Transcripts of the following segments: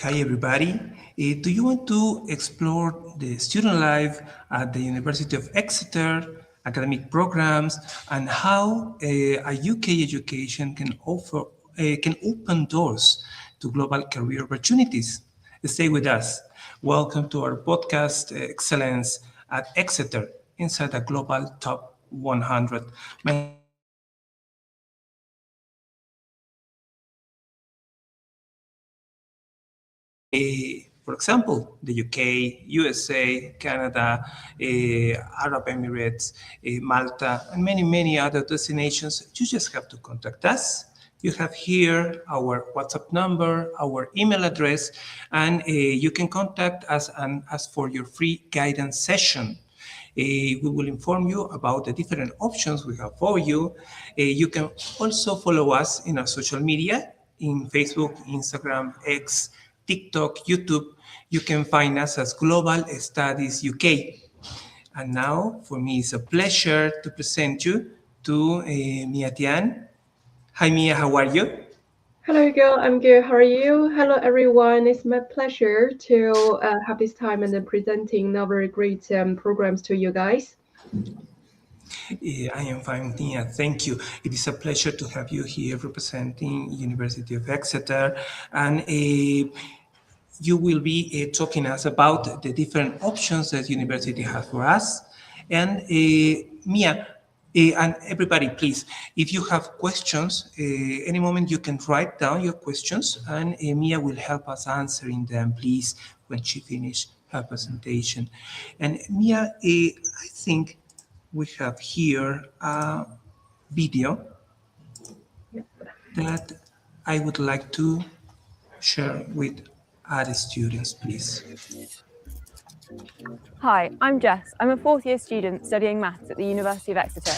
Hi, everybody. Do you want to explore the student life at the University of Exeter, academic programs, and how a UK education can open doors to global career opportunities? Stay with us. Welcome to our podcast, Excellence at Exeter, inside the Global Top 100. My name is Tian, and today we are talking about different options for example, the UK, USA, Canada, Arab Emirates, Malta, and many other destinations. You just have to contact us. You have here our WhatsApp number, our email address, and you can contact us and ask for your free guidance session. We will inform you about the different options we have for you. You can also follow us in our social media in Facebook, Instagram, X, TikTok, YouTube. You can find us as Global Studies UK. And now, for me, it's a pleasure to present you to Mia Tian. Hi, Mia, how are you? Hello, girl. I'm good. How are you? Hello, everyone. It's my pleasure to have this time and then presenting our very great programs to you guys. I am fine, Tia. Thank you. It is a pleasure to have you here representing University of Exeter, and you will be talking us about the different options that university has for us. And Mia, and everybody, please, if you have questions, any moment you can write down your questions, and Mia will help us answering them, please, when she finish her presentation. And Mia, I think we have here a video that I would like to share with our students, please. Hi, I'm Jess. I'm a fourth year student studying maths at the University of Exeter.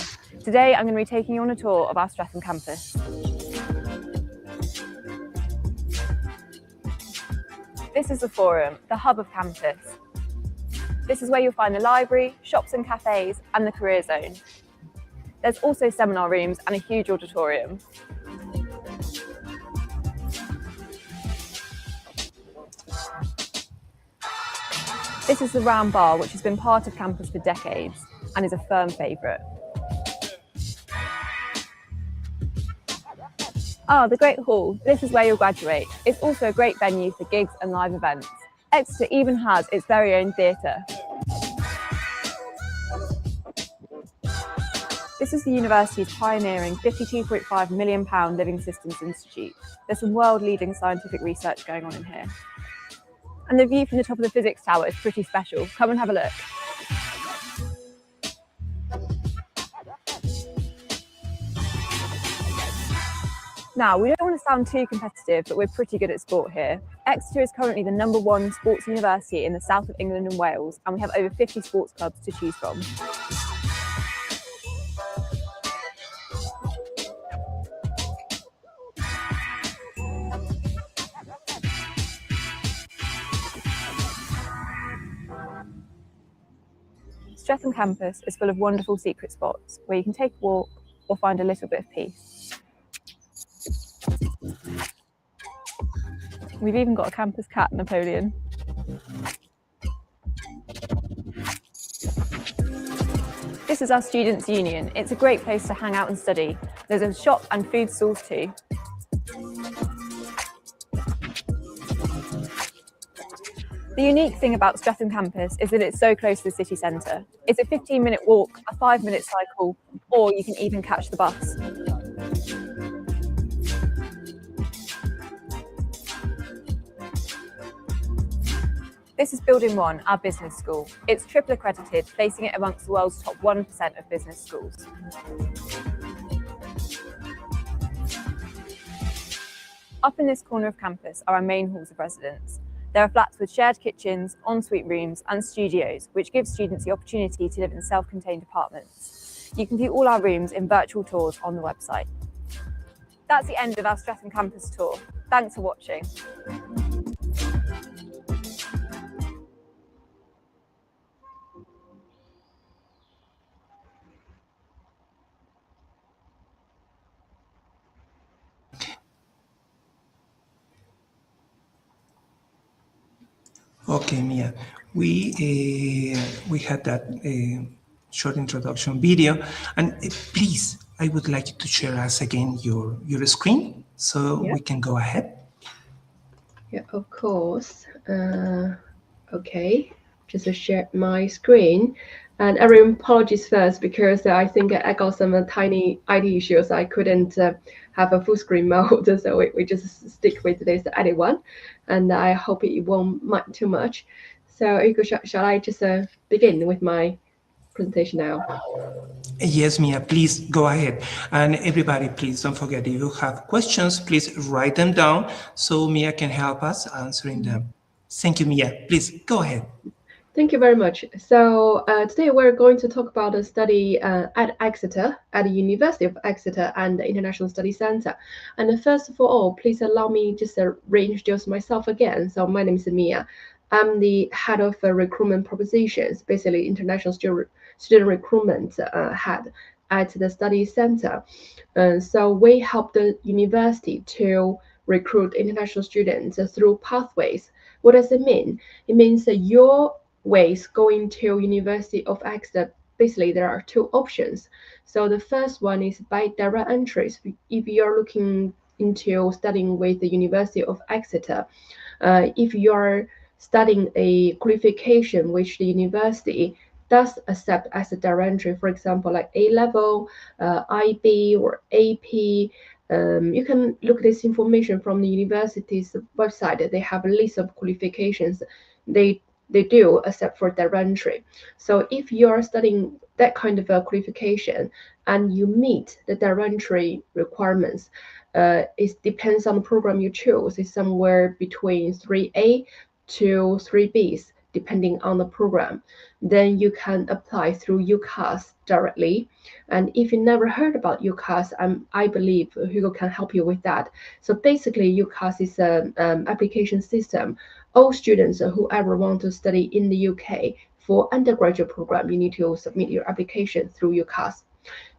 Today I'm going to be taking you on a tour of our Streatham campus. This is the forum, the hub of campus. This is where you'll find the library, shops and cafes, and the career zone. There's also seminar rooms and a huge auditorium. This is the round bar, which has been part of campus for decades and is a firm favourite. The Great Hall. This is where you'll graduate. It's also a great venue for gigs and live events. Exeter even has its very own theatre. This is the university's pioneering £52.5 million Living Systems Institute. There's some world-leading scientific research going on in here. And the view from the top of the physics tower is pretty special. Come and have a look. Now, we don't want to sound too competitive, but we're pretty good at sport here. Exeter is currently the #1 sports university in the south of England and Wales, and we have over 50 sports clubs to choose from. Streatham campus is full of wonderful secret spots where you can take a walk or find a little bit of peace. We've even got a campus cat, Napoleon. This is our Students' Union. It's a great place to hang out and study. There's a shop and food stalls too. The unique thing about Streatham campus is that it's so close to the city centre. It's a 15-minute walk, a 5-minute cycle, or you can even catch the bus. This is Building 1, our business school. It's triple accredited, placing it amongst the world's top 1% of business schools. Up in this corner of campus are our main halls of residence. There are flats with shared kitchens, ensuite rooms and studios, which give students the opportunity to live in self-contained apartments. You can view all our rooms in virtual tours on the website. That's the end of our Streatham campus tour. Thanks for watching. Okay, Mia, we had that short introduction video, and please, I would like you to share us again your screen so Yeah. we can go ahead. Yeah, of course. Okay, just to share my screen. And everyone, apologies first because I think I got some tiny IT issues. I couldn't have a full screen mode, so we just stick with this edit one. And I hope it won't mind too much. So, shall I just begin with my presentation now? Yes, Mia, please go ahead. And everybody, please don't forget, if you have questions, please write them down so Mia can help us answering them. Thank you, Mia. Please go ahead. Thank you very much. So today we're going to talk about a study at Exeter, at the University of Exeter and the International Study Center. And first of all, please allow me just to reintroduce myself again. So my name is Mia. I'm the head of recruitment propositions, basically international student recruitment head at the study center. So we help the university to recruit international students through pathways. What does it mean? It means that your ways going to University of Exeter, basically there are two options. So the first one is by direct entries. If you're looking into studying with the University of Exeter, if you're studying a qualification which the university does accept as a direct entry, for example, like A-level, IB, or AP, you can look this information from the university's website. They have a list of qualifications they do accept for direct entry. So if you're studying that kind of a qualification and you meet the direct entry requirements, it depends on the program you choose. It's somewhere between 3A to 3Bs, depending on the program. Then you can apply through UCAS directly. And if you never heard about UCAS, I believe Hugo can help you with that. So basically, UCAS is an application system. All students who ever want to study in the UK for undergraduate program, you need to submit your application through UCAS.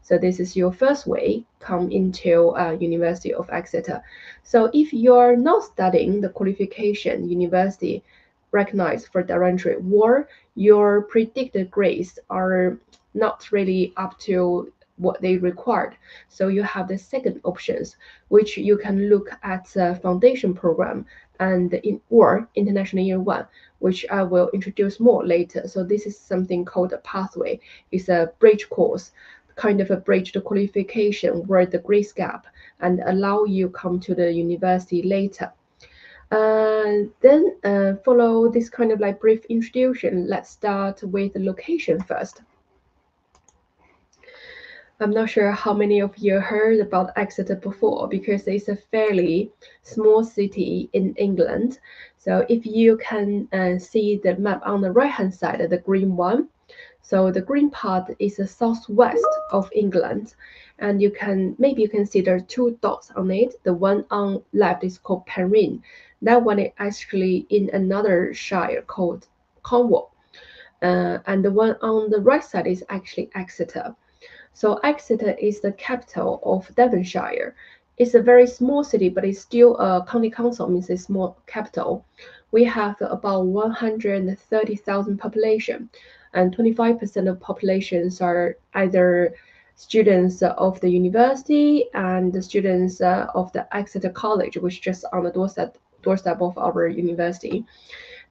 So this is your first way come into University of Exeter. So if you're not studying the qualification university recognized for direct entry, or your predicted grades are not really up to what they required. So you have the second options, which you can look at the foundation program and or international year one, which I will introduce more later. So this is something called a pathway. It's a bridge course, kind of a bridge to qualification where the grades gap and allow you come to the university later. Then follow this kind of like brief introduction. Let's start with the location first. I'm not sure how many of you heard about Exeter before because it's a fairly small city in England. So if you can see the map on the right-hand side, the green one, so the green part is the southwest of England, and maybe you can see there are two dots on it. The one on left is called Penryn. That one is actually in another shire called Cornwall, and the one on the right side is actually Exeter. So Exeter is the capital of Devonshire. It's a very small city, but it's still a county council, means a small capital. We have about 130,000 population, and 25% of populations are either students of the university and the students of the Exeter College, which is just on the doorstep of our university.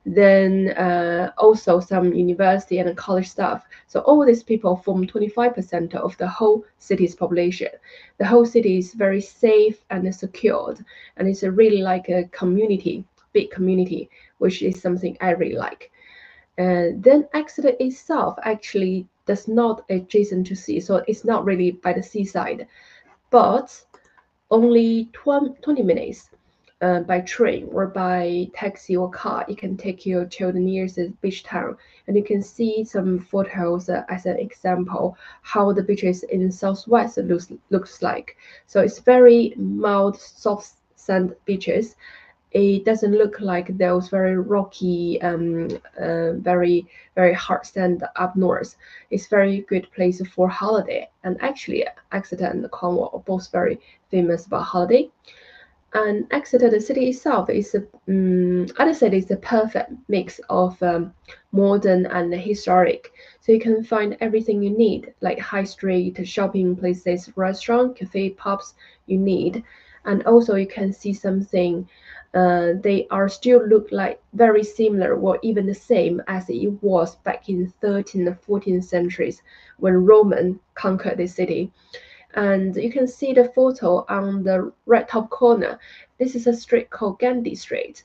Then also some university and college staff. So all these people form 25% of the whole city's population. The whole city is very safe and secured, and it's really like a community, big community, which is something I really like. Then Exeter itself actually does not adjacent to sea, so it's not really by the seaside, but only 20 minutes by train or by taxi or car. It can take you to the nearest beach town, and you can see some photos as an example how the beaches in the southwest looks like. So it's very mild, soft sand beaches. It doesn't look like those very rocky, very hard sand up north. It's very good place for holiday. And actually, Exeter and Cornwall are both very famous about holiday. And Exeter, the city itself, is I'd say it's a perfect mix of modern and historic. So you can find everything you need, like high street, shopping places, restaurant, cafe, pubs you need. And also you can see something, they are still look like very similar or even the same as it was back in 13th and 14th centuries when Roman conquered the city. And you can see the photo on the right top corner. This is a street called Gandhi Street.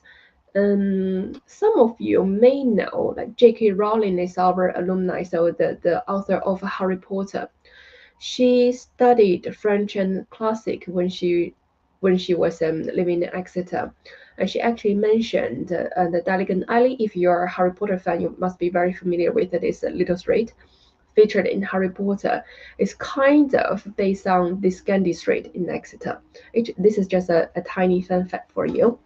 Some of you may know, like J.K. Rowling is our alumni, so the author of Harry Potter. She studied French and classic when she was living in Exeter, and she actually mentioned the Diagon Alley. If you're a Harry Potter fan, you must be very familiar with this little street featured in Harry Potter. Is kind of based on this Gandhi Street in Exeter. This is just a tiny fun fact for you.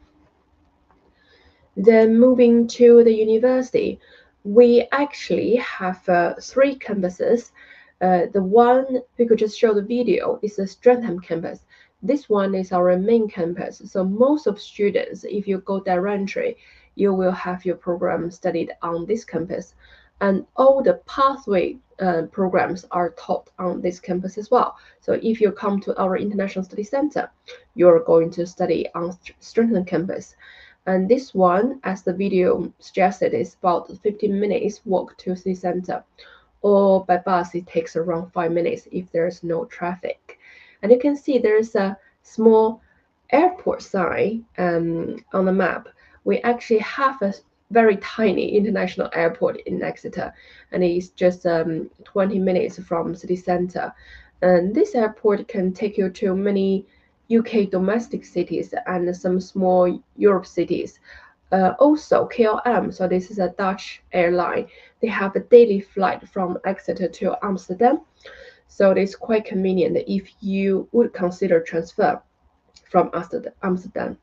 Then moving to the university, we actually have 3 campuses. The one we could just show the video is the Streatham campus. This one is our main campus. So most of students, if you go direct entry, you will have your program studied on this campus. And all the pathway programs are taught on this campus as well. So if you come to our International Study Center, you're going to study on Streatham campus. And this one, as the video suggested, is about 15 minutes walk to city center. Or by bus, it takes around 5 minutes if there's no traffic. And you can see there's a small airport sign on the map. We actually have a very tiny international airport in Exeter, and it's just 20 minutes from city center. And this airport can take you to many UK domestic cities and some small Europe cities. Also, KLM, so this is a Dutch airline, they have a daily flight from Exeter to Amsterdam. So it's quite convenient if you would consider transfer from Amsterdam.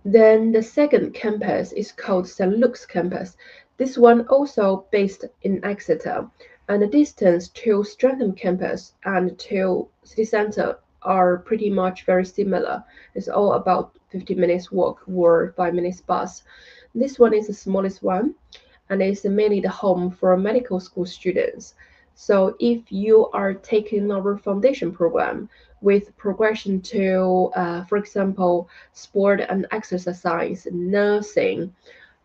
Then the second campus is called St. Luke's campus. This one also based in Exeter, and the distance to Streatham campus and to city center are pretty much very similar. It's all about 50 minutes walk or 5 minutes bus. This one is the smallest one, and it's mainly the home for medical school students. So if you are taking our foundation program with progression to, for example, sport and exercise science, nursing,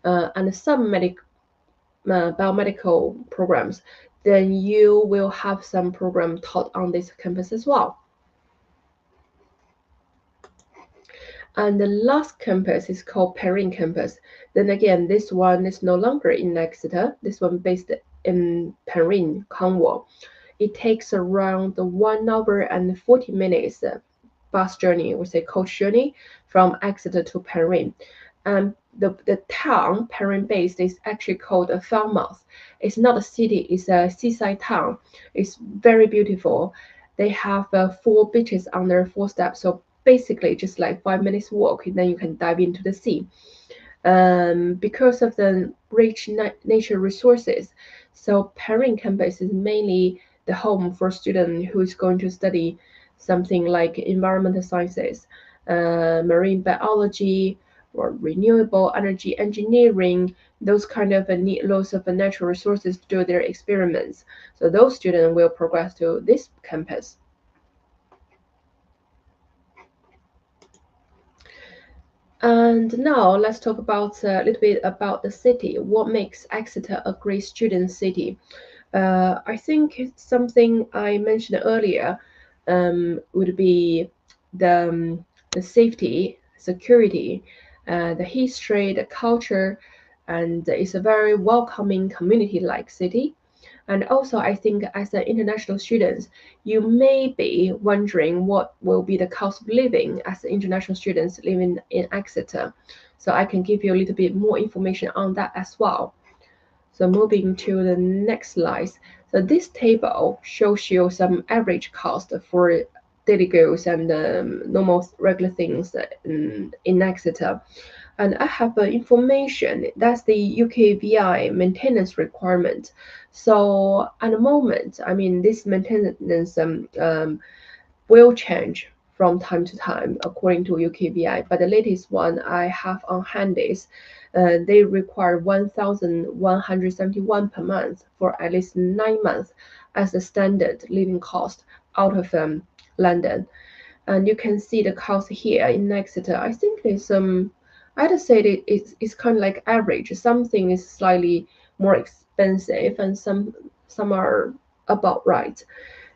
and some biomedical programs, then you will have some program taught on this campus as well. And the last campus is called Perrine campus. Then again, this one is no longer in Exeter. This one based in Perrine, Cornwall. It takes around 1 hour and 40 minutes bus journey, we say coach journey, from Exeter to Perrine. And the town, Perrine based, is actually called Falmouth. It's not a city, it's a seaside town. It's very beautiful. They have 4 beaches on their 4 steps. So basically just like 5 minutes walk, and then you can dive into the sea. Because of the rich nature resources, so Perrine campus is mainly the home for students who is going to study something like environmental sciences, marine biology, or renewable energy engineering. Those kind of need lots of natural resources to do their experiments. So those students will progress to this campus. And now let's talk about a little bit about the city. What makes Exeter a great student city? I think something I mentioned earlier would be the safety, security, the history, the culture, and it's a very welcoming community-like city. And also, I think as an international student, you may be wondering what will be the cost of living as international students living in Exeter. So I can give you a little bit more information on that as well. So moving to the next slide. So this table shows you some average cost for daily goods and normal regular things in Exeter. And I have information that's the UKVI maintenance requirement. So at the moment, I mean, this maintenance will change from time to time according to UKVI, but the latest one I have on hand is they require 1,171 per month for at least 9 months as the standard living cost out of London. And you can see the cost here in Exeter. I think it's I'd say it's kind of like average. Something is slightly more expensive, and some are about right.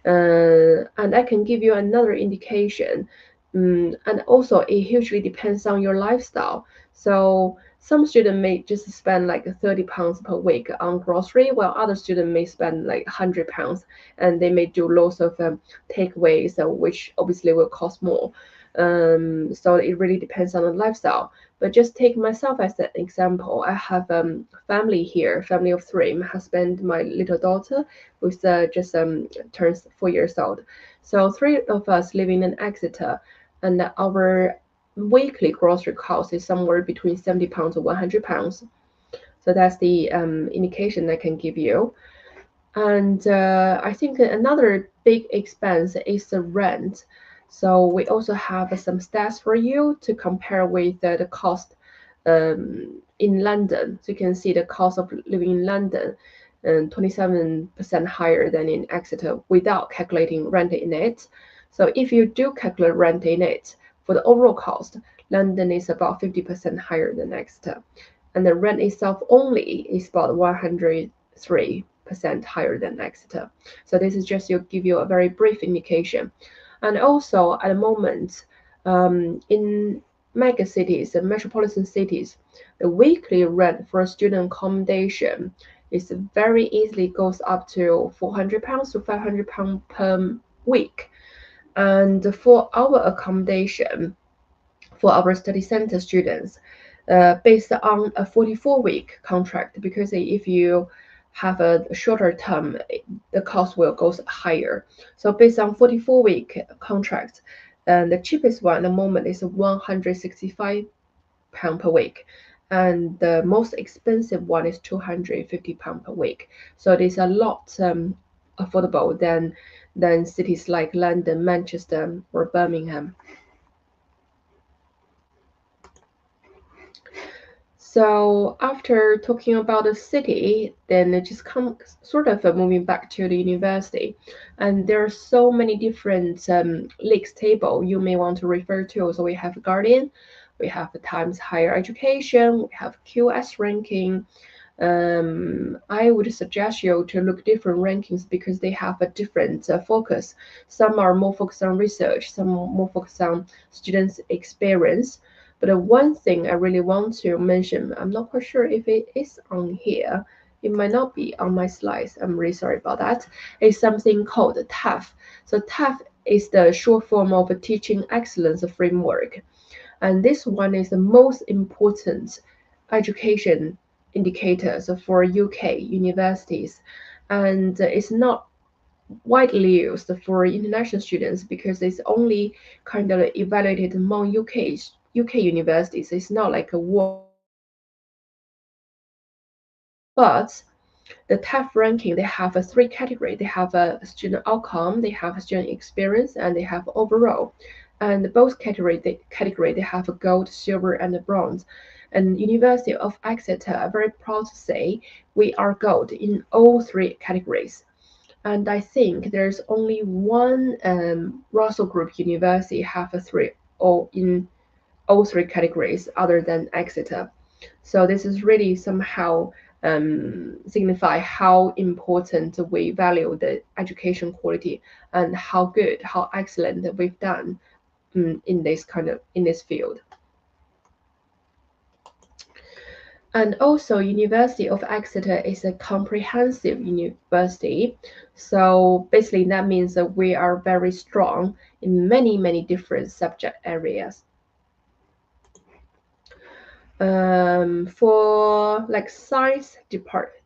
And I can give you another indication. And also, it hugely depends on your lifestyle. So some students may just spend like £30 per week on grocery, while other students may spend like £100, and they may do lots of takeaways, which obviously will cost more. So it really depends on the lifestyle. But just take myself as an example. I have family here, family of three. My husband, my little daughter, who's just turns 4 years old. So three of us living in Exeter, and our weekly grocery cost is somewhere between £70 to £100. So that's the indication I can give you. And I think another big expense is the rent. So we also have some stats for you to compare with the cost in London. So you can see the cost of living in London, 27% higher than in Exeter without calculating rent in it. So if you do calculate rent in it, for the overall cost, London is about 50% higher than Exeter. And the rent itself only is about 103% higher than Exeter. So this is just to give you a very brief indication. And also at the moment, in mega cities and metropolitan cities, the weekly rent for a student accommodation is very easily goes up to £400 to £500 per week. And for our accommodation, for our study center students, based on a 44-week contract, because if you have a shorter term, the cost will go higher. So based on 44-week contract, the cheapest one at the moment is £165 per week, and the most expensive one is £250 per week. So it is a lot affordable than cities like London, Manchester, or Birmingham. So after talking about the city, then it just comes sort of moving back to the university. And there are so many different leagues table you may want to refer to. So we have Guardian, we have the Times Higher Education, we have QS ranking. I would suggest you to look different rankings because they have a different focus. Some are more focused on research, some more focused on students' experience. But one thing I really want to mention, I'm not quite sure if it is on here. It might not be on my slides. I'm really sorry about that. It's something called TAF. So TAF is the short form of a Teaching Excellence Framework. And this one is the most important education indicators for UK universities. And it's not widely used for international students because it's only kind of evaluated among UK universities. It's not like a world. But the TAF ranking, they have a 3 category. They have a student outcome, they have a student experience, and they have overall. And both category they have a gold, silver, and a bronze. And University of Exeter, I'm very proud to say we are gold in all 3 categories. And I think there's only one Russell Group university have a 3 or in all 3 categories other than Exeter. So this is really somehow signify how important we value the education quality and how good, how excellent we've done in this field. And also, University of Exeter is a comprehensive university. So basically, that means that we are very strong in many, many different subject areas. For like science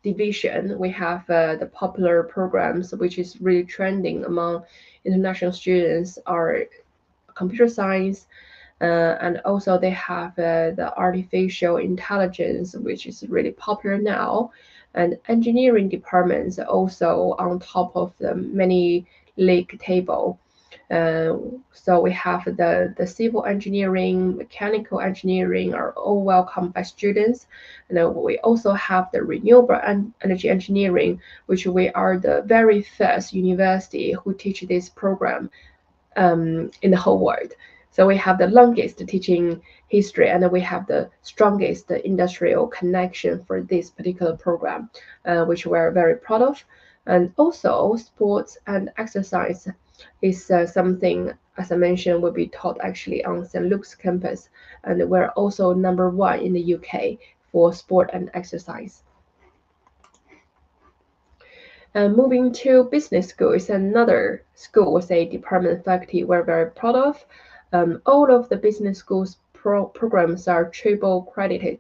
division, we have the popular programs, which is really trending among international students, are computer science, and also they have the artificial intelligence, which is really popular now, and engineering departments also on top of the many league table. So we have the civil engineering, mechanical engineering are all welcomed by students. And we also have the renewable energy engineering, which we are the very first university who teach this program in the whole world. So we have the longest teaching history, and we have the strongest industrial connection for this particular program, which we're very proud of. And also, sports and exercise is something, as I mentioned, will be taught actually on St. Luke's campus, and we're also #1 in the UK for sport and exercise. Moving to business school is another school with a department faculty we're very proud of. All of the business schools programs are triple credited.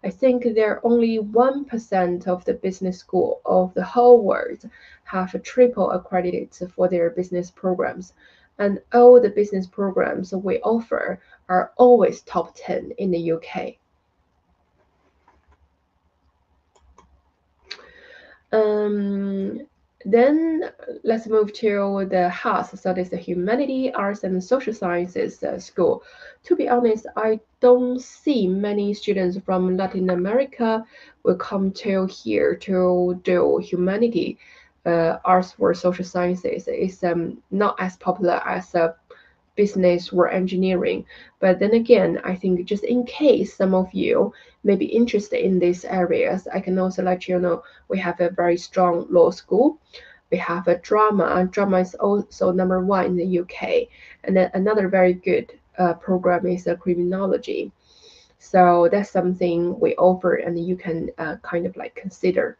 I think there are only 1% of the business school of the whole world have a triple accredited for their business programs. And all the business programs we offer are always top 10 in the UK. Then let's move to the HAS, so that's the Humanity, Arts and Social Sciences school. To be honest, I don't see many students from Latin America will come to here to do humanity, arts or social sciences. It's not as popular as business or engineering. But then again, I think just in case some of you may be interested in these areas, I can also let you know we have a very strong law school. We have a drama. Drama is also #1 in the UK. And then another very good program is criminology. So that's something we offer, and you can kind of like consider.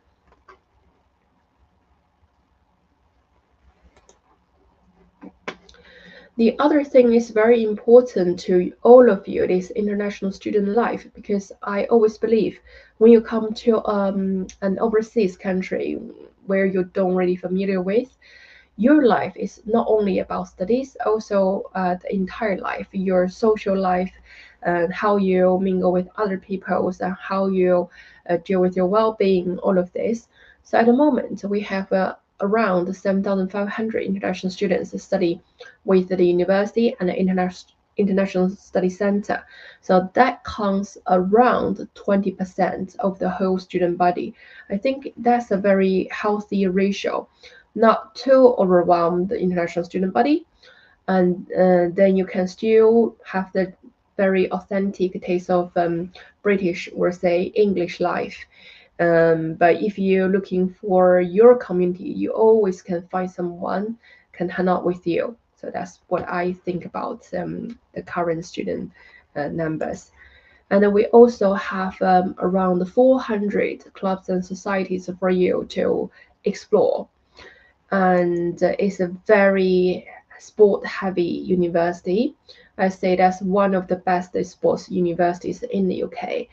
The other thing is very important to all of you is international student life, because I always believe when you come to an overseas country where you don't really familiar with, your life is not only about studies, also the entire life, your social life, and how you mingle with other people, and how you deal with your well-being, all of this. So at the moment, we have around 7,500 international students study with the university and the International Study Center. So that counts around 20% of the whole student body. I think that's a very healthy ratio, not too overwhelm the international student body, and then you can still have the very authentic taste of British or say English life. But if you're looking for your community, you always can find someone can hang out with you. So that's what I think about the current student numbers. And then we also have around 400 clubs and societies for you to explore. And it's a very sport-heavy university. I say that's one of the best sports universities in the UK.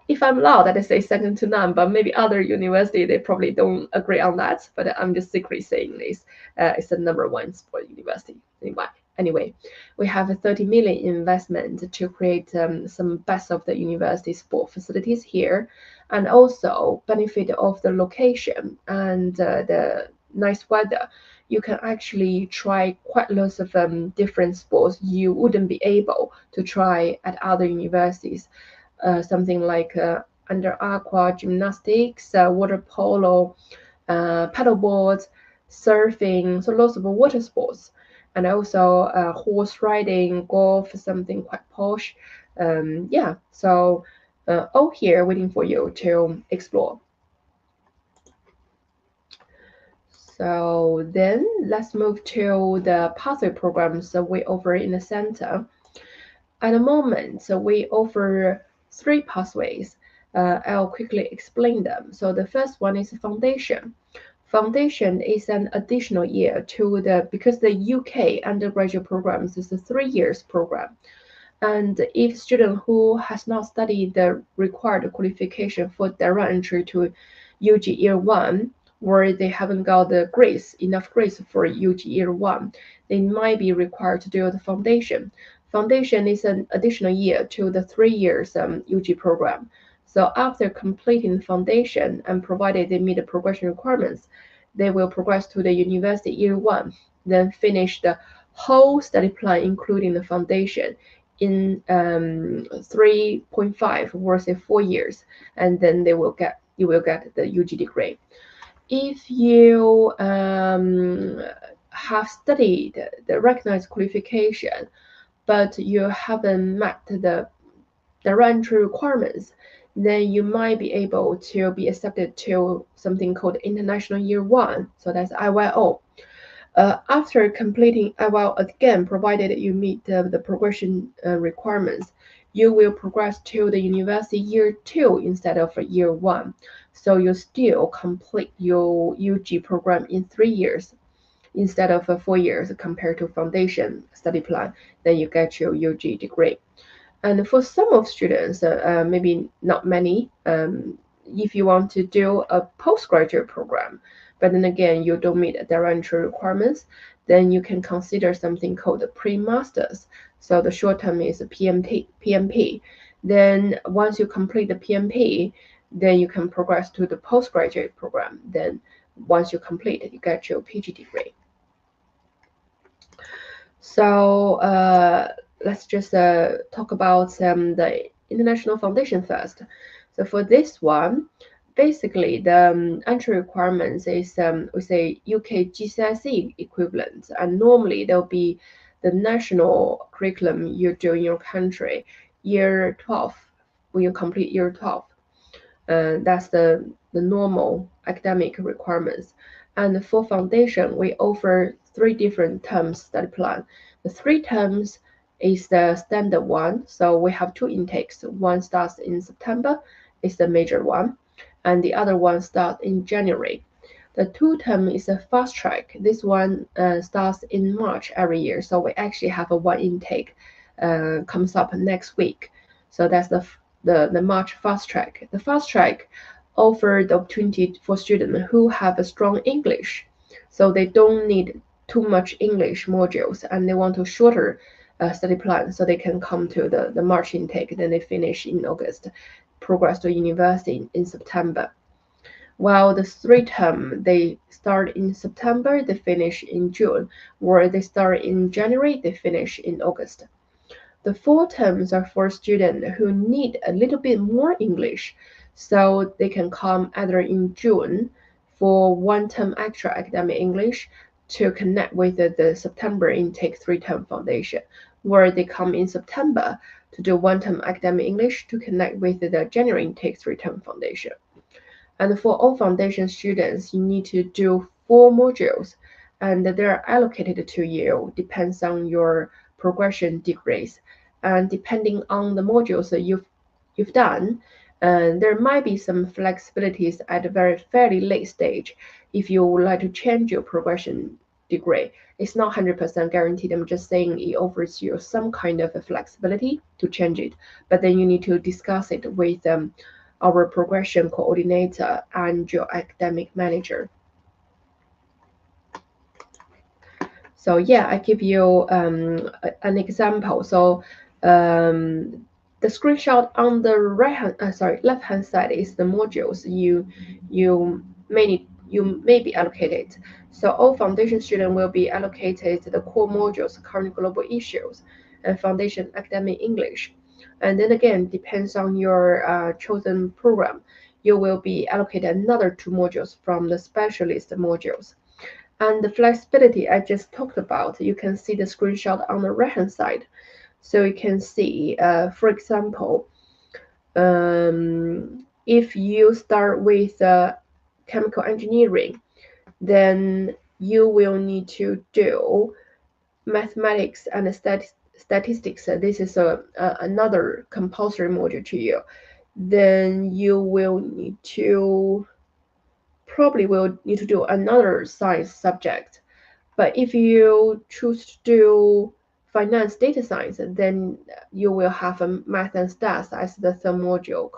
If I'm allowed, I'd say second to none, but maybe other university, they probably don't agree on that. But I'm just secretly saying this. It's the #1 sport university. Anyway, we have a 30 million investment to create some best of the university sport facilities here, and also benefit of the location and the nice weather. You can actually try quite lots of different sports you wouldn't be able to try at other universities. Something like under aqua gymnastics, water polo, paddleboard, surfing, so lots of water sports, and also horse riding, golf, something quite posh. Yeah, so all here waiting for you to explore. So then let's move to the pathway programs that we offer in the center. At the moment, so we offer 3 pathways. I'll quickly explain them. So the first one is foundation. Foundation is an additional year to because the UK undergraduate programs is a 3 years program. And if student who has not studied the required qualification for direct entry to UG Year 1, or they haven't got the enough grades for UG Year 1, they might be required to do the foundation. Foundation is an additional year to the 3 years UG program. So after completing foundation and provided they meet the progression requirements, they will progress to the university Year 1. then finish the whole study plan, including the foundation, in 3.5 versus 4 years, and then you will get the UG degree. If you have studied the recognized qualification, but you haven't met the entry requirements, then you might be able to be accepted to something called International Year 1, so that's IYO. After completing IYO again, provided you meet the progression requirements, you will progress to the university year 2 instead of year 1. So you still complete your UG program in 3 years instead of 4 years compared to foundation study plan. Then you get your UG degree. And for some of students, maybe not many, if you want to do a postgraduate program, but then again, you don't meet their entry requirements, then you can consider something called the pre-masters. So the short term is PMP. Then once you complete the PMP, then you can progress to the postgraduate program. Then once you complete it, you get your PG degree. So let's just talk about the international foundation first. So for this one, basically the entry requirements is we say UK GCSE equivalent, and normally there'll be the national curriculum you do in your country, year 12, when you complete year 12. That's the normal academic requirements. And for foundation, we offer 3 different terms study plan. The 3 terms is the standard one. So we have 2 intakes. One starts in September, is the major one, and the other one starts in January. The 2 term is a fast track. This one starts in March every year. So we actually have a 1 intake comes up next week. So that's the March fast track. The fast track offer the opportunity for students who have a strong English, so they don't need too much English modules and they want a shorter study plan, so they can come to the March intake, then they finish in August, progress to university in September. While the 3 term, they start in September, they finish in June, or they start in January, they finish in August. The 4 terms are for students who need a little bit more English, so they can come either in June for 1 term extra academic English to connect with the September intake 3 term foundation, or they come in September to do 1 term academic English to connect with the January intake 3 term foundation. And for all foundation students, you need to do 4 modules, and they're allocated to you, depends on your progression degrees. And depending on the modules that you've done, there might be some flexibilities at a fairly late stage if you would like to change your progression degree. It's not 100% guaranteed. I'm just saying it offers you some kind of a flexibility to change it, but then you need to discuss it with our progression coordinator and your academic manager. So yeah, I give you an example. So the screenshot on the left-hand side is the modules you may be allocated. So all foundation students will be allocated the core modules, current global issues, and foundation academic English. And then again, depends on your chosen program, you will be allocated another 2 modules from the specialist modules. And the flexibility I just talked about, you can see the screenshot on the right-hand side. So you can see, for example, if you start with chemical engineering, then you will need to do mathematics and statistics. This is another compulsory module to you. Then you will need to do another science subject. But if you choose to do finance data science, then you will have a math and stats as the 3rd module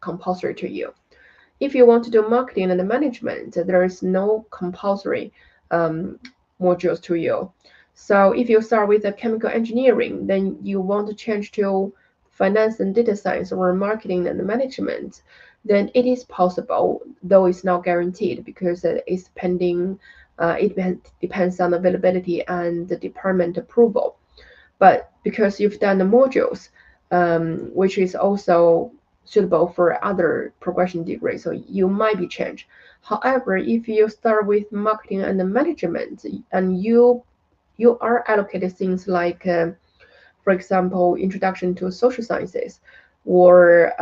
compulsory to you. If you want to do marketing and management, there is no compulsory modules to you. So if you start with a chemical engineering, then you want to change to finance and data science or marketing and management, then it is possible, though it's not guaranteed because it's pending It depends on availability and the department approval. But because you've done the modules, which is also suitable for other progression degrees, so you might be changed. However, if you start with marketing and management, and you are allocated things like, for example, introduction to social sciences, or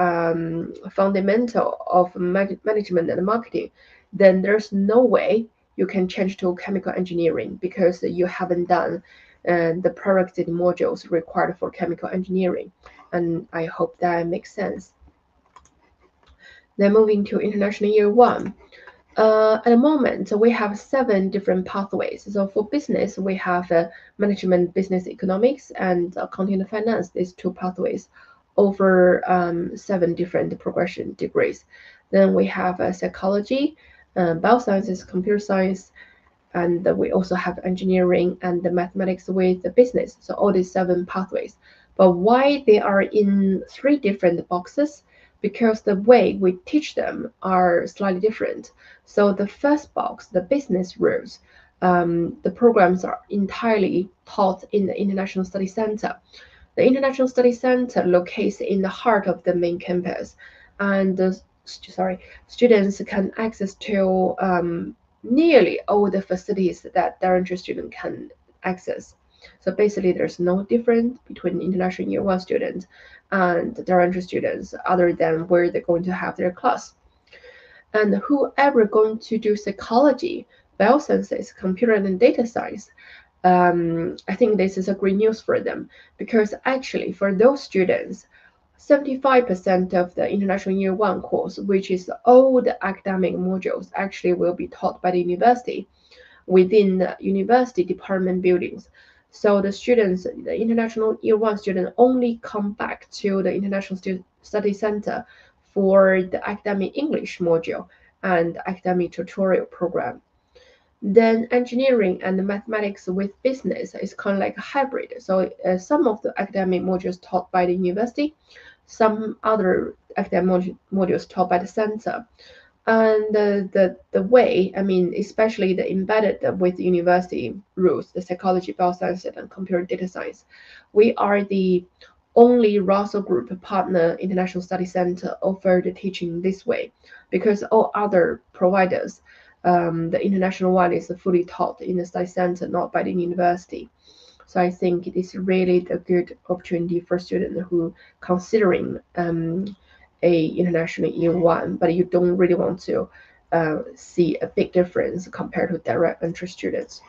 fundamental of management and marketing, then there's no way you can change to chemical engineering because you haven't done the prerequisite modules required for chemical engineering. And I hope that makes sense. Then moving to International Year 1. At the moment, we have 7 different pathways. So for business, we have management, business economics, and accounting and finance, these 2 pathways, over 7 different progression degrees. Then we have psychology, biosciences, computer science, and we also have engineering and the mathematics with the business. So all these 7 pathways. But why they are in 3 different boxes? Because the way we teach them are slightly different. So the first box, the business rules, the programs are entirely taught in the International Study Center. The International Study Center locates in the heart of the main campus, and the students can access to nearly all the facilities that Derringer student can access. So basically, there's no difference between International Year 1 students and Derringer students other than where they're going to have their class. And whoever going to do psychology, biosciences, computer and data science, I think this is a great news for them, because actually for those students, 75% of the International Year 1 course, which is all the academic modules, actually will be taught by the university within the university department buildings. So the students, the International Year 1 student, only come back to the International Study Center for the academic English module and academic tutorial program. Then engineering and mathematics with business is kind of like a hybrid. So some of the academic modules taught by the university, some other academic modules taught by the center. And the way, I mean, especially the embedded with university rules, the psychology, bioscience, and computer data science, we are the only Russell Group partner International Study Center offer the teaching this way, because all other providers, the international one is fully taught in the study center, not by the university. So I think it is really a good opportunity for students who considering a International Year 1, but you don't really want to see a big difference compared to direct entry students.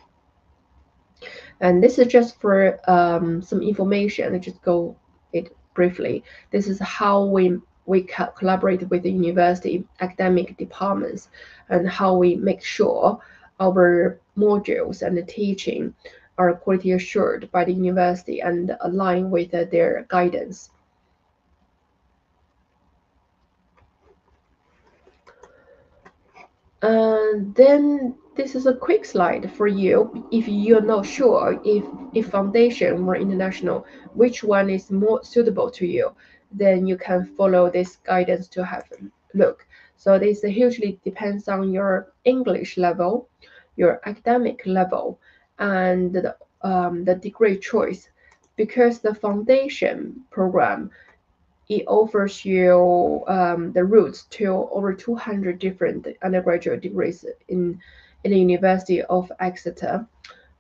And this is just for some information. I just go it briefly. This is how we collaborate with the university academic departments, and how we make sure our modules and the teaching are quality assured by the university and align with their guidance. Then this is a quick slide for you. If you're not sure if foundation or international, which one is more suitable to you, then you can follow this guidance to have a look. So this hugely depends on your English level, your academic level, and the degree choice. Because the foundation program, it offers you the routes to over 200 different undergraduate degrees in the University of Exeter,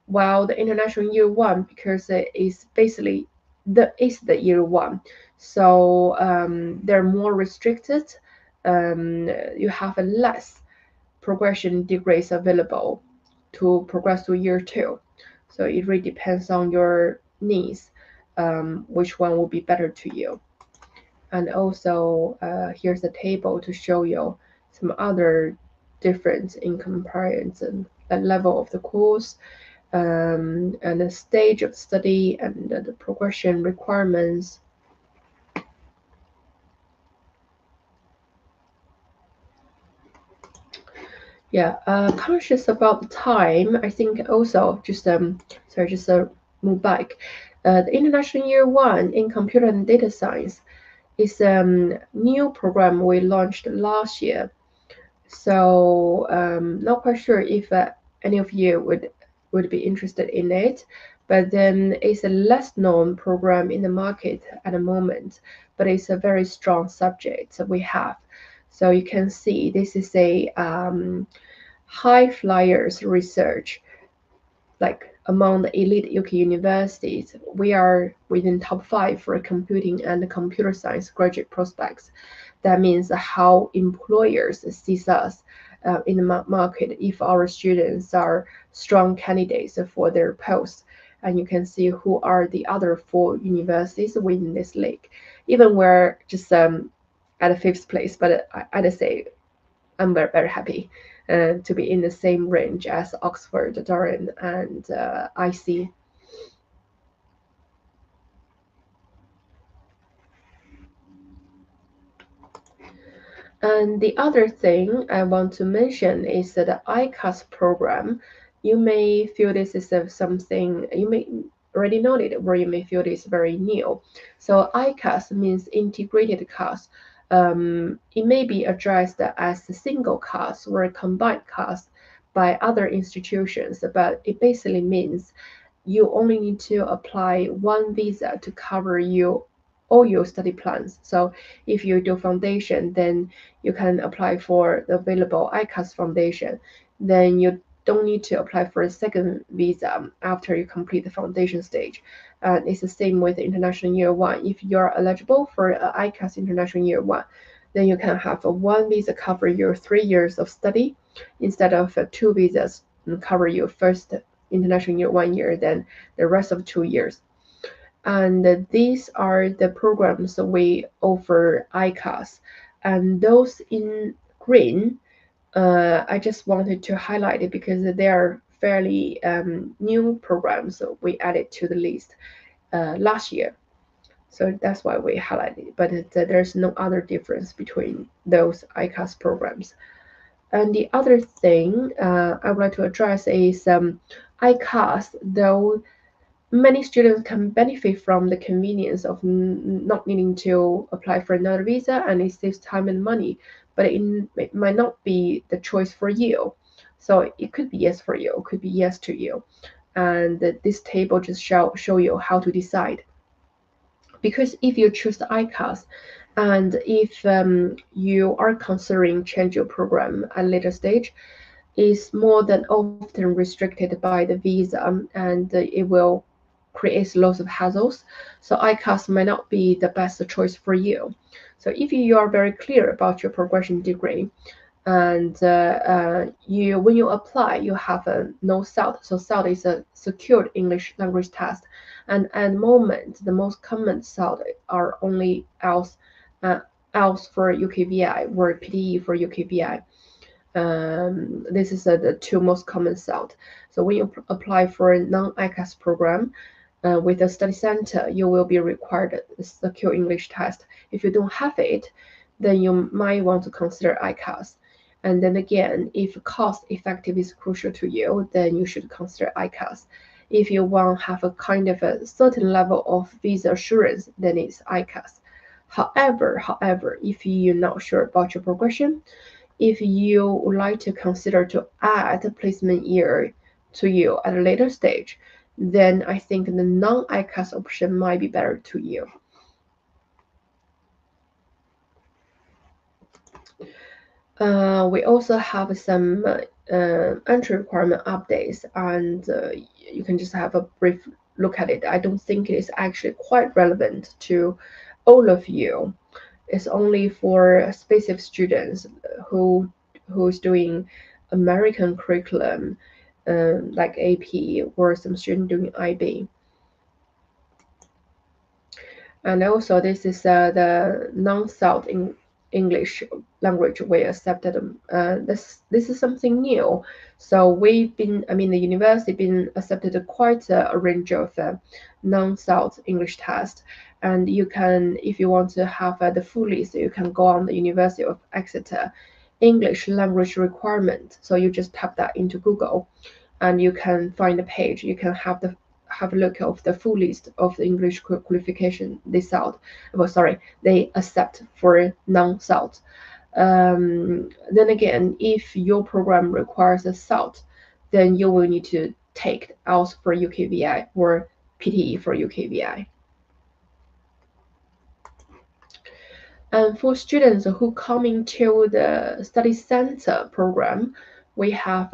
while the International Year 1, because it is basically the Year 1, so they're more restricted. You have less progression degrees available to progress to Year 2. So it really depends on your needs, which one will be better to you. And also here's a table to show you some other difference in comparison, the level of the course, and the stage of study, and the progression requirements. Yeah, conscious about the time, I think also just move back. The International Year 1 in Computer and Data Science is a new program we launched last year. So not quite sure if any of you would be interested in it. But then it's a less known program in the market at the moment, but it's a very strong subject we have. So you can see this is a high flyers research, like among the elite UK universities. We are within top 5 for computing and computer science graduate prospects. That means how employers see us in the market if our students are strong candidates for their posts. And you can see who are the other 4 universities within this league. Even we're just at the 5th place, but I'd say I'm very, very happy to be in the same range as Oxford, Durham, and IC. And the other thing I want to mention is that the ICAS program. You may feel this is something you may already know it, or you may feel this very new. So ICAS means integrated course. It may be addressed as a single course or a combined course by other institutions, but it basically means you only need to apply one visa to cover all your study plans. So if you do foundation, then you can apply for the available ICAS foundation. Then you don't need to apply for a second visa after you complete the foundation stage. And it's the same with international year 1. If you're eligible for ICAS international year 1, then you can have one visa cover your 3 years of study instead of 2 visas cover your first international year 1 year, then the rest of 2 years. And these are the programs we offer ICAS. And those in green, I just wanted to highlight it because they are fairly new programs we added to the list last year. So that's why we highlighted it. But there's no other difference between those ICAS programs. And the other thing I would like to address is ICAS, though many students can benefit from the convenience of not needing to apply for another visa, and it saves time and money, but it might not be the choice for you. So it could be yes for you, it could be yes to you. And this table just show you how to decide. Because if you choose the ICAS, and if you are considering change your program at a later stage, is more than often restricted by the visa, and it will create lots of hassles. So ICAS might not be the best choice for you. So if you are very clear about your progression degree, and when you apply, you have a no SALT. So SALT is a secured English language test, and at the moment, the most common SALT are only IELTS for UKVI or PTE for UKVI. This is the 2 most common SALT. So when you apply for a non-ICAS program with a study center, you will be required a secure English test. If you don't have it, then you might want to consider ICAS. And then again, if cost effective is crucial to you, then you should consider ICAS. If you want to have a kind of a certain level of visa assurance, then it's ICAS. However, if you're not sure about your progression, if you would like to consider to add a placement year to you at a later stage, then I think the non-ICAS option might be better to you. We also have some entry requirement updates, and you can just have a brief look at it. I don't think it is actually quite relevant to all of you. It's only for specific students who's doing American curriculum, like AP, or some student doing IB. And also, this is the non-South English language we accepted. This is something new. So the university been accepted quite a range of non-South English tests. And you can, if you want to have the full list, you can go on the University of Exeter English language requirement. So you just type that into Google, and you can find the page. You can have a look of the full list of the English qualification they accept for non-SALT. Then again, if your program requires a SALT, then you will need to take IELTS for UKVI or PTE for UKVI. And for students who come into the study center program, we have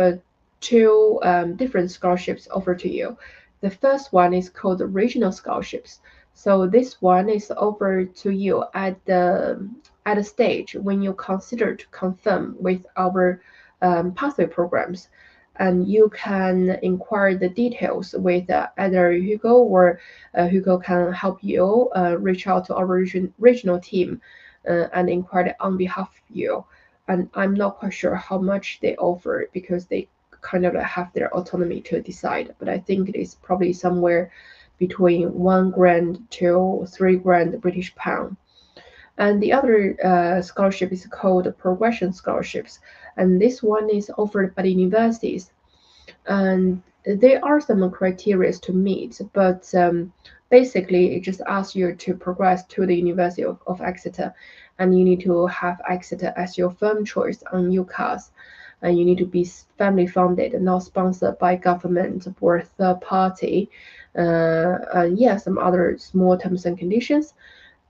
two different scholarships offered to you. The first one is called regional scholarships. So this one is offered to you at a stage when you consider to confirm with our pathway programs. And you can inquire the details with either Hugo, or Hugo can help you reach out to our regional team and inquire on behalf of you. And I'm not quite sure how much they offer because they kind of have their autonomy to decide. But I think it is probably somewhere between £1,000 to £3,000 British pound. And the other scholarship is called Progression Scholarships. And this one is offered by the universities. And there are some criteria to meet, but basically it just asks you to progress to the University of Exeter, and you need to have Exeter as your firm choice on UCAS, and you need to be family funded and not sponsored by government or third party, and yeah, some other small terms and conditions.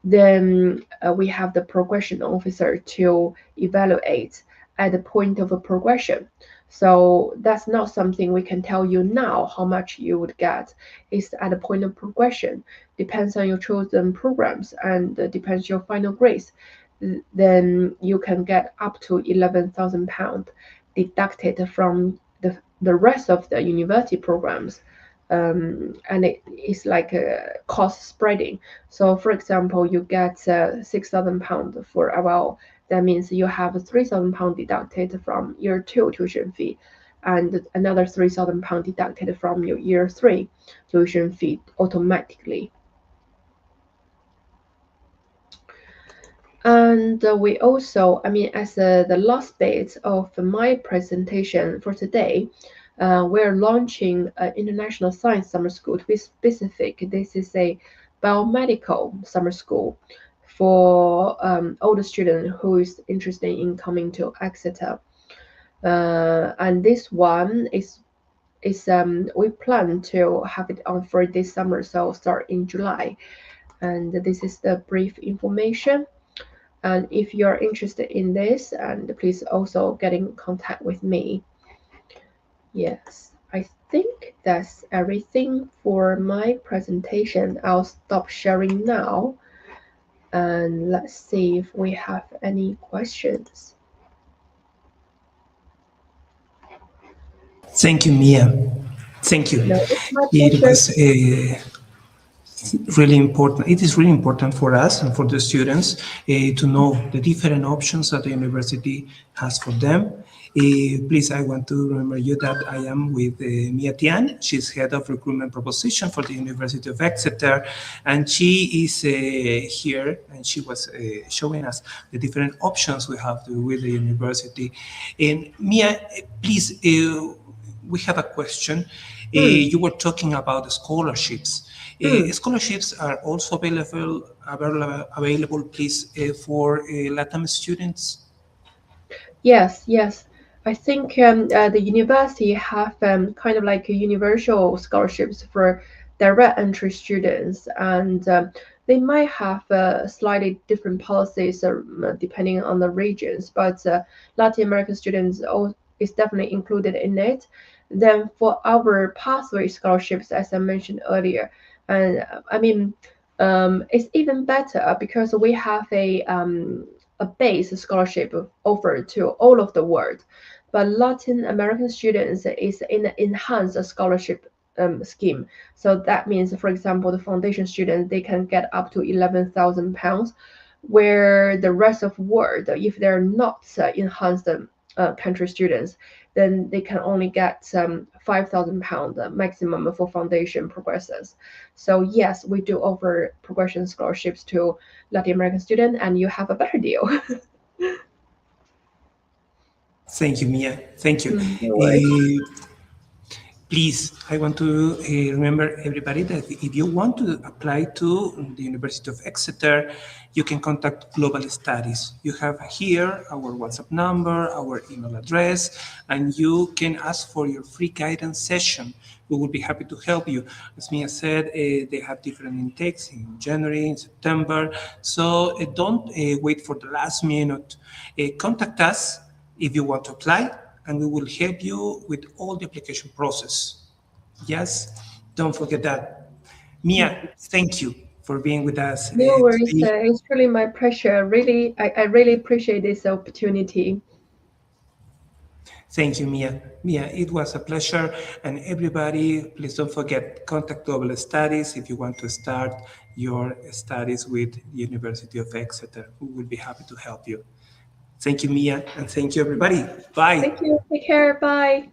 Then we have the progression officer to evaluate at the point of a progression. So that's not something we can tell you now how much you would get. It's at the point of progression. Depends on your chosen programs and depends your final grades. Then you can get up to £11,000 deducted from the rest of the university programs. And it is like a cost spreading. So for example, you get £6,000 for AWL. That means you have £3,000 deducted from year 2 tuition fee, and another £3,000 deducted from your year 3 tuition fee automatically. And we also, as the last bit of my presentation for today, we're launching an international science summer school. To be specific, this is a biomedical summer school for all the student who is interested in coming to Exeter. And this one is we plan to have it on for this summer, so start in July. And this is the brief information. And if you're interested in this, and please also get in contact with me. Yes, I think that's everything for my presentation. I'll stop sharing now. And let's see if we have any questions. Thank you, Mia. Thank you. No, it's my It pleasure. was really important. It is really important for us and for the students to know the different options that the university has for them. Please, I want to remember you that I am with Mia Tian. She's head of recruitment proposition for the University of Exeter, and she is here, and she was showing us the different options we have with the university. And Mia, please, we have a question. You were talking about the scholarships. Scholarships are also available, please, for LATAM students? Yes. I think the university have kind of like a universal scholarships for direct entry students, and they might have slightly different policies depending on the regions, but Latin American students is definitely included in it. Then for our pathway scholarships, as I mentioned earlier, and it's even better because we have a base scholarship offered to all of the world. But Latin American students is in an enhanced scholarship scheme. So that means, for example, the foundation students, they can get up to £11,000, where the rest of the world, if they're not enhanced country students, then they can only get £5,000 maximum for foundation progressors. So yes, we do offer progression scholarships to Latin American students, and you have a better deal. Thank you, Mia. Thank you. No worries. Please, I want to remember everybody that if you want to apply to the University of Exeter, you can contact Global Studies. You have here our WhatsApp number, our email address, and you can ask for your free guidance session. We will be happy to help you. As Mia said, they have different intakes in January, in September. So don't wait for the last minute. Contact us if you want to apply, and we will help you with all the application process. Yes, don't forget that. Mia, thank you for being with us No worries. today. It's really my pleasure. Really, I really appreciate this opportunity. Thank you, Mia. Mia, it was a pleasure. And everybody, please don't forget, contact Global Studies if you want to start your studies with the University of Exeter. We will be happy to help you. Thank you, Mia, and thank you, everybody. Bye. Thank you. Take care. Bye.